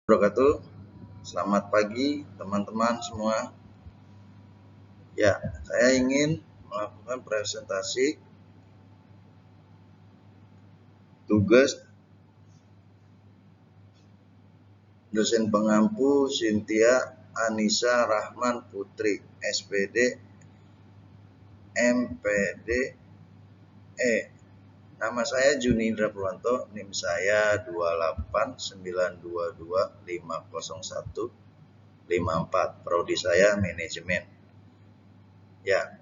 Wabarakatuh. Selamat pagi teman-teman semua. Ya, saya ingin melakukan presentasi tugas dosen pengampu Cynthia Anissa Rahman Putri, SPD, MPD, Nama saya Juni Indra Purwanto, NIM saya 2892250150154. Prodi saya manajemen. Ya.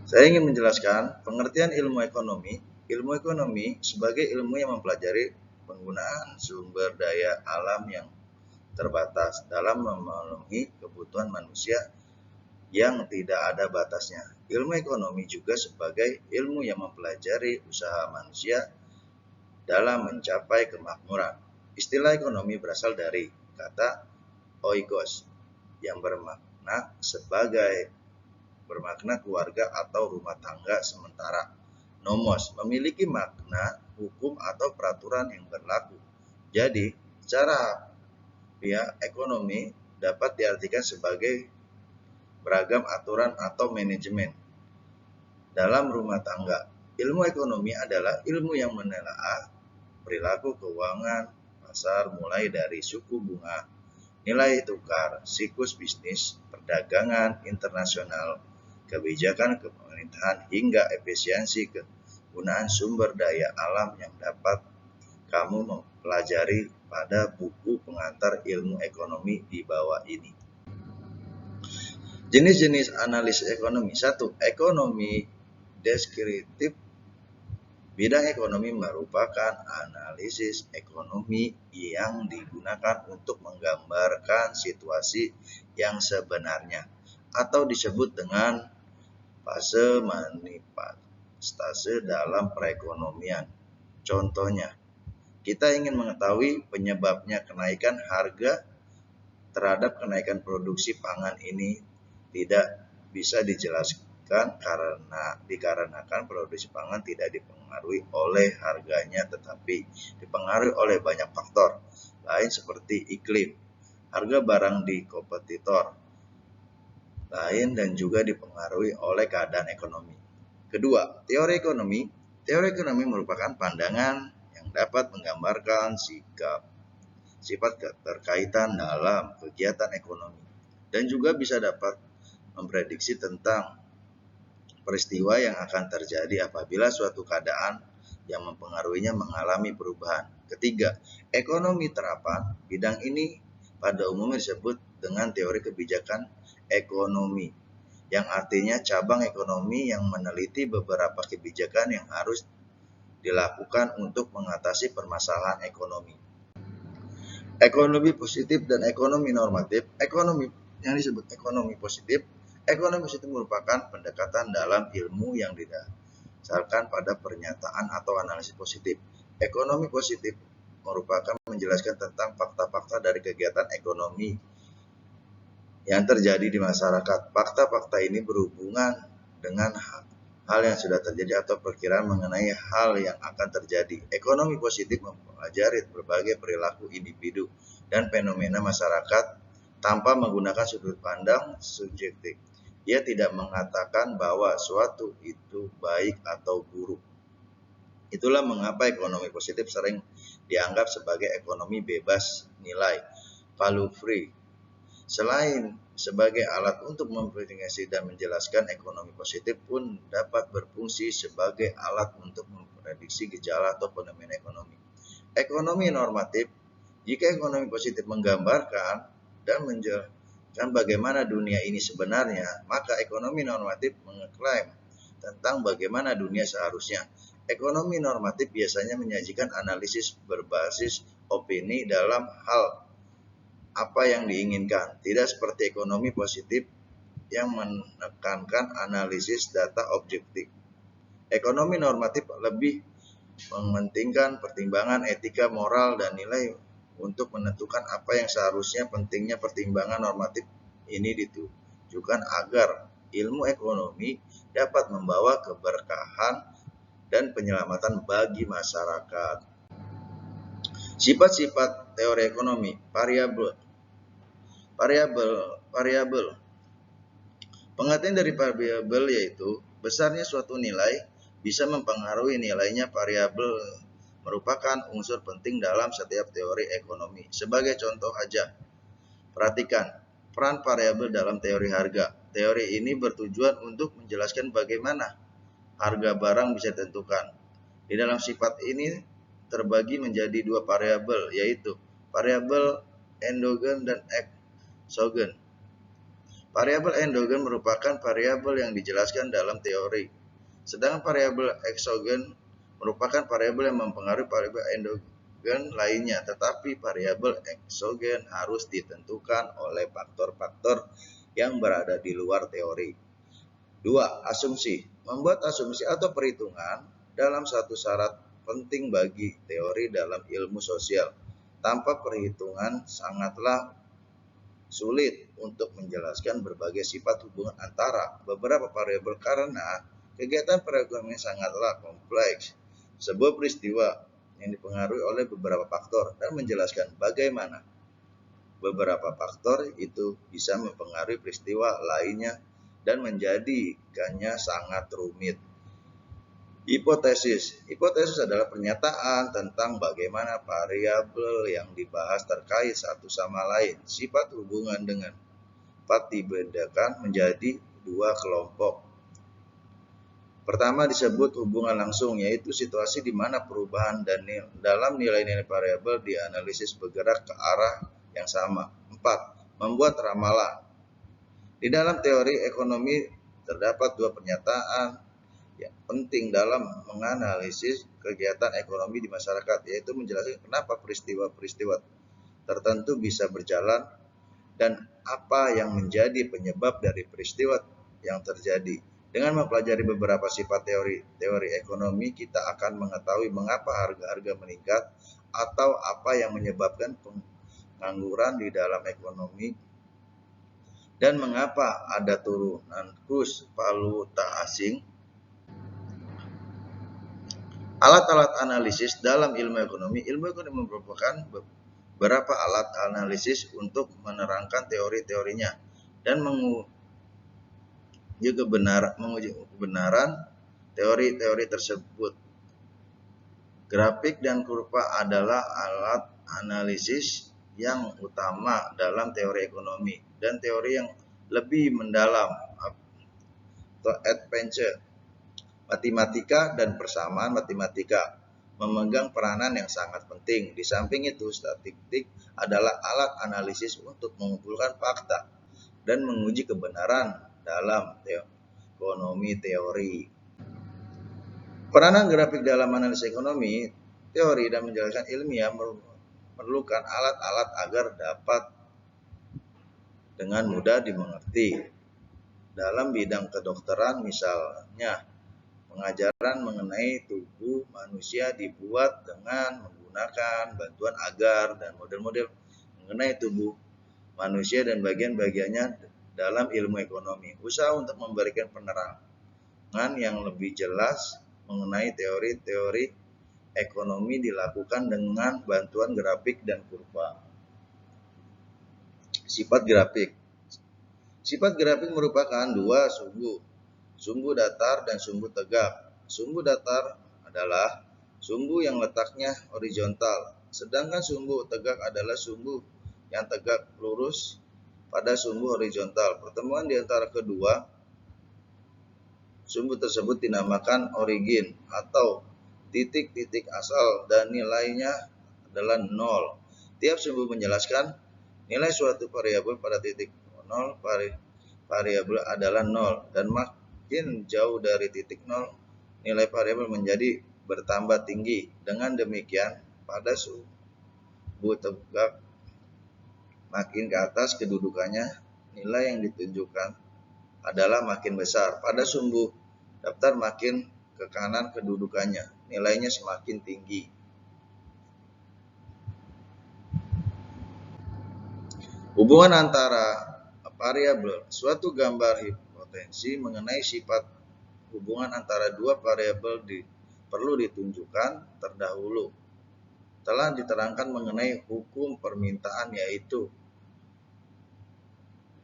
Saya ingin menjelaskan pengertian ilmu ekonomi. Ilmu ekonomi sebagai ilmu yang mempelajari penggunaan sumber daya alam yang terbatas dalam memenuhi kebutuhan manusia yang tidak ada batasnya. Ilmu ekonomi juga sebagai ilmu yang mempelajari usaha manusia dalam mencapai kemakmuran. Istilah ekonomi berasal dari kata oikos yang bermakna keluarga atau rumah tangga sementara. Nomos memiliki makna hukum atau peraturan yang berlaku. Jadi, secara ekonomi dapat diartikan sebagai beragam aturan atau manajemen dalam rumah tangga. Ilmu ekonomi adalah ilmu yang menelaah perilaku keuangan pasar mulai dari suku bunga, nilai tukar, siklus bisnis, perdagangan internasional, kebijakan pemerintahan hingga efisiensi penggunaan sumber daya alam yang dapat kamu mempelajari pada buku pengantar ilmu ekonomi di bawah ini. Jenis-jenis analisis ekonomi. 1. Ekonomi deskriptif. Bidang ekonomi merupakan analisis ekonomi yang digunakan untuk menggambarkan situasi yang sebenarnya atau disebut dengan fase manifestase dalam perekonomian. Contohnya, kita ingin mengetahui penyebabnya kenaikan harga terhadap kenaikan produksi pangan ini tidak bisa dijelaskan dikarenakan produksi pangan tidak dipengaruhi oleh harganya tetapi dipengaruhi oleh banyak faktor lain seperti iklim, harga barang di kompetitor lain dan juga dipengaruhi oleh keadaan ekonomi. Kedua, teori ekonomi. Teori ekonomi merupakan pandangan yang dapat menggambarkan sifat keterkaitan dalam kegiatan ekonomi dan juga bisa dapat memprediksi tentang peristiwa yang akan terjadi apabila suatu keadaan yang mempengaruhinya mengalami perubahan. Ketiga, ekonomi terapan. Bidang ini pada umumnya disebut dengan teori kebijakan ekonomi, yang artinya cabang ekonomi yang meneliti beberapa kebijakan yang harus dilakukan untuk mengatasi permasalahan ekonomi. Ekonomi positif dan ekonomi normatif. Ekonomi yang disebut ekonomi positif merupakan pendekatan dalam ilmu yang didasarkan pada pernyataan atau analisis positif. Ekonomi positif merupakan menjelaskan tentang fakta-fakta dari kegiatan ekonomi yang terjadi di masyarakat. Fakta-fakta ini berhubungan dengan hal yang sudah terjadi atau perkiraan mengenai hal yang akan terjadi. Ekonomi positif mempelajari berbagai perilaku individu dan fenomena masyarakat tanpa menggunakan sudut pandang subjektif. Ia tidak mengatakan bahwa suatu itu baik atau buruk. Itulah mengapa ekonomi positif sering dianggap sebagai ekonomi bebas nilai, value free. Selain sebagai alat untuk memprediksi dan menjelaskan, ekonomi positif pun dapat berfungsi sebagai alat untuk memprediksi gejala atau fenomena ekonomi. Ekonomi normatif. Jika ekonomi positif menggambarkan dan menjelaskan bagaimana dunia ini sebenarnya, maka ekonomi normatif mengklaim tentang bagaimana dunia seharusnya. Ekonomi normatif biasanya menyajikan analisis berbasis opini dalam hal apa yang diinginkan, tidak seperti ekonomi positif yang menekankan analisis data objektif. Ekonomi normatif lebih mementingkan pertimbangan etika, moral, dan nilai untuk menentukan apa yang seharusnya. Pentingnya pertimbangan normatif ini ditujukan agar ilmu ekonomi dapat membawa keberkahan dan penyelamatan bagi masyarakat. Sifat-sifat teori ekonomi, variabel. Pengertian dari variabel yaitu besarnya suatu nilai bisa mempengaruhi nilainya. Variabel merupakan unsur penting dalam setiap teori ekonomi. Sebagai contoh aja, perhatikan peran variabel dalam teori harga. Teori ini bertujuan untuk menjelaskan bagaimana harga barang bisa ditentukan. Di dalam sifat ini terbagi menjadi dua variabel, yaitu variabel endogen dan eksogen. Variabel endogen merupakan variabel yang dijelaskan dalam teori, sedangkan variabel eksogen merupakan variabel yang mempengaruhi variabel endogen lainnya, tetapi variabel eksogen harus ditentukan oleh faktor-faktor yang berada di luar teori. 2. Asumsi. Membuat asumsi atau perhitungan dalam satu syarat penting bagi teori dalam ilmu sosial. Tanpa perhitungan sangatlah sulit untuk menjelaskan berbagai sifat hubungan antara beberapa variabel karena kegiatan perekonomian sangatlah kompleks. Sebuah peristiwa yang dipengaruhi oleh beberapa faktor dan menjelaskan bagaimana beberapa faktor itu bisa mempengaruhi peristiwa lainnya dan menjadikannya sangat rumit. Hipotesis. Hipotesis adalah pernyataan tentang bagaimana variabel yang dibahas terkait satu sama lain. Sifat hubungan dengan dapat dibedakan menjadi dua kelompok. Pertama disebut hubungan langsung, yaitu situasi di mana perubahan dan dalam nilai-nilai variabel dianalisis bergerak ke arah yang sama. 4. Membuat ramalan. Di dalam teori ekonomi terdapat dua pernyataan yang penting dalam menganalisis kegiatan ekonomi di masyarakat, yaitu menjelaskan kenapa peristiwa-peristiwa tertentu bisa berjalan dan apa yang menjadi penyebab dari peristiwa yang terjadi. Dengan mempelajari beberapa sifat teori ekonomi, kita akan mengetahui mengapa harga-harga meningkat atau apa yang menyebabkan pengangguran di dalam ekonomi dan mengapa ada turunan kurs valuta asing. Alat-alat analisis dalam ilmu ekonomi. Ilmu ekonomi merupakan beberapa alat analisis untuk menerangkan teori-teorinya dan menguji kebenaran teori-teori tersebut. Grafik dan kurva adalah alat analisis yang utama dalam teori ekonomi dan teori yang lebih mendalam atau advanced. Matematika dan persamaan matematika memegang peranan yang sangat penting. Di samping itu, statistik adalah alat analisis untuk mengumpulkan fakta dan menguji kebenaran dalam ekonomi teori. Peranan grafik dalam analisis ekonomi teori dan menjelaskan ilmiah memerlukan alat-alat agar dapat dengan mudah dimengerti. Dalam bidang kedokteran misalnya, pengajaran mengenai tubuh manusia dibuat dengan menggunakan bantuan agar dan model-model mengenai tubuh manusia dan bagian-bagiannya dalam ilmu ekonomi. Usaha untuk memberikan penerangan yang lebih jelas mengenai teori-teori ekonomi dilakukan dengan bantuan grafik dan kurva. Sifat grafik. Sifat grafik merupakan dua sumbu, sumbu datar dan sumbu tegak. Sumbu datar adalah sumbu yang letaknya horizontal, sedangkan sumbu tegak adalah sumbu yang tegak lurus pada sumbu horizontal. Pertemuan di antara kedua sumbu tersebut dinamakan origin atau titik-titik asal dan nilainya adalah 0. Tiap sumbu menjelaskan nilai suatu variabel pada titik 0, variabel adalah 0 dan makin jauh dari titik 0 nilai variabel menjadi bertambah tinggi. Dengan demikian, pada sumbu tegak makin ke atas kedudukannya, nilai yang ditunjukkan adalah makin besar. Pada sumbu datar makin ke kanan kedudukannya, nilainya semakin tinggi. Hubungan antara variabel. Suatu gambar hipotensi mengenai sifat hubungan antara dua variabel perlu ditunjukkan terdahulu. Telah diterangkan mengenai hukum permintaan, yaitu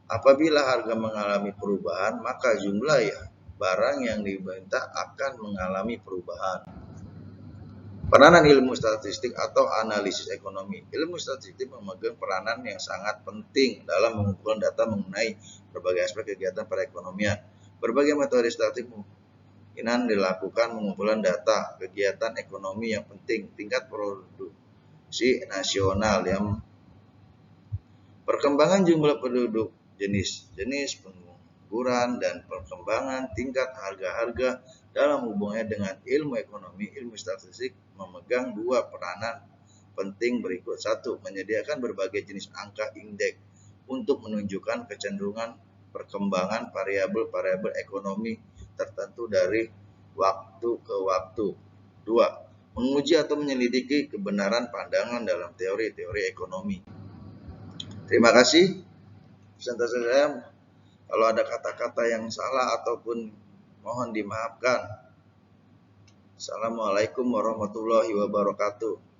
apabila harga mengalami perubahan, maka jumlah barang yang diminta akan mengalami perubahan. Peranan ilmu statistik atau analisis ekonomi. Ilmu statistik memegang peranan yang sangat penting dalam mengumpulkan data mengenai berbagai aspek kegiatan perekonomian. Berbagai metode statistik kemungkinan dilakukan mengumpulan data kegiatan ekonomi yang penting, tingkat produksi nasional, yang perkembangan jumlah penduduk, jenis-jenis pengangguran, dan perkembangan tingkat harga-harga. Dalam hubungannya dengan ilmu ekonomi, ilmu statistik memegang dua peranan penting berikut. 1. Menyediakan berbagai jenis angka indeks untuk menunjukkan kecenderungan perkembangan variabel-variabel ekonomi tertentu dari waktu ke waktu. 2. Menguji atau menyelidiki kebenaran pandangan dalam teori-teori ekonomi. Terima kasih. Presentasi saya, kalau ada kata-kata yang salah ataupun mohon dimaafkan. Assalamualaikum warahmatullahi wabarakatuh.